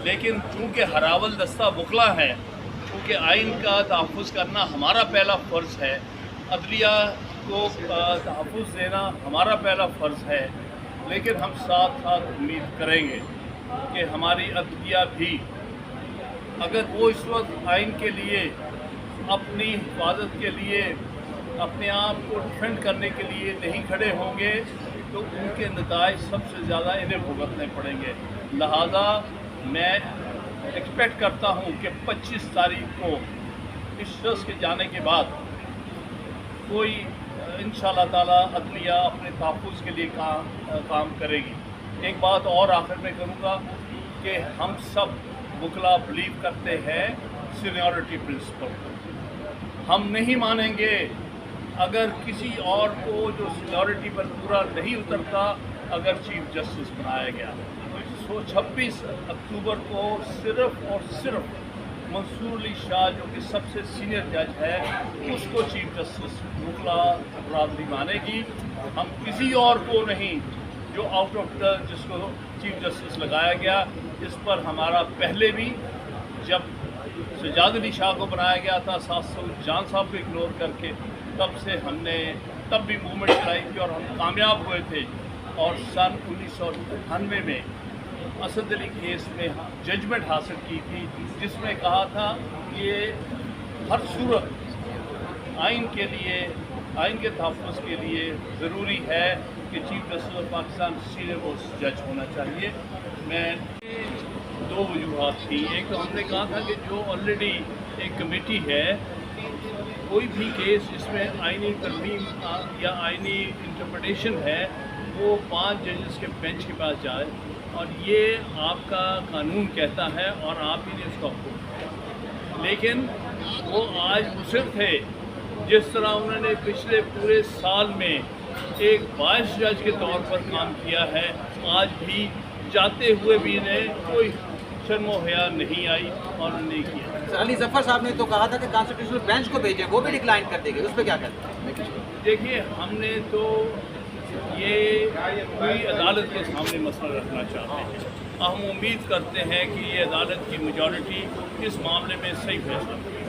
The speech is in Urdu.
لیکن چونکہ ہراول دستہ وکلا ہیں، چونکہ آئین کا تحفظ کرنا ہمارا پہلا فرض ہے، عدلیہ کو تحفظ دینا ہمارا پہلا فرض ہے، لیکن ہم ساتھ ساتھ امید کریں گے کہ ہماری عدلیہ بھی اگر وہ اس وقت آئین کے لیے اپنی حفاظت کے لیے اپنے آپ کو ڈیفینڈ کرنے کے لیے نہیں کھڑے ہوں گے تو ان کے نتائج سب سے زیادہ انہیں بھگتنے پڑیں گے۔ لہٰذا میں ایکسپیکٹ کرتا ہوں کہ 25 تاریخ کو اس شخص کے جانے کے بعد کوئی انشاءاللہ تعالی عدلیہ اپنے تحفظ کے لیے کام کرے گی۔ ایک بات اور آخر میں کروں گا کہ ہم سب وکلا بلیو کرتے ہیں سینیورٹی پرنسپل کو۔ ہم نہیں مانیں گے اگر کسی اور کو جو سینیورٹی پر پورا نہیں اترتا اگر چیف جسٹس بنایا گیا۔ 26 اکتوبر کو صرف اور صرف منصور علی شاہ جو کہ سب سے سینئر جج ہے اس کو چیف جسٹس وکلا برادری مانے گی۔ ہم کسی اور کو نہیں، جو آؤٹ آف ٹرن جس کو چیف جسٹس لگایا گیا، اس پر ہمارا پہلے بھی جب سجاد علی شاہ کو بنایا گیا تھا 700 جان صاحب کو اگنور کر کے، تب سے ہم نے تب بھی موومنٹ چلائی تھی اور ہم کامیاب ہوئے تھے، اور سن 1998 میں اسد علی کیس میں ججمنٹ حاصل کی تھی جس میں کہا تھا یہ ہر صورت آئین کے لیے، آئین کے تحفظ کے لیے ضروری ہے کہ chief justice of Pakistan senior most جج ہونا چاہیے۔ میں دو وجوہات تھیں، ایک تو ہم نے کہا تھا کہ جو آلریڈی ایک کمیٹی ہے، کوئی بھی کیس جس میں آئینی ترمیم یا آئینی انٹرپریٹیشن ہے وہ 5 ججز کے بینچ کے پاس جائے، اور یہ آپ کا قانون کہتا ہے اور آپ ہی نے اس کا حکم کیا۔ لیکن وہ آج مصر تھے جس طرح انہوں نے پچھلے پورے سال میں ایک وائس جج کے طور پر کام کیا ہے، آج بھی جاتے ہوئے بھی انہیں کوئی شرم و حیا نہیں آئی اور نہیں کیا۔ علی ظفر صاحب نے تو کہا تھا کہ کانسٹیٹیوشنل بینچ کو بھیجیں، وہ بھی ڈکلائن کر دے گے، اس پہ کیا کہتے ہیں؟ دیکھیے، ہم نے تو یہ پوری عدالت کے سامنے مسئلہ رکھنا چاہتے ہیں۔ ہم امید کرتے ہیں کہ یہ عدالت کی میجورٹی اس معاملے میں صحیح فیصلہ کرے۔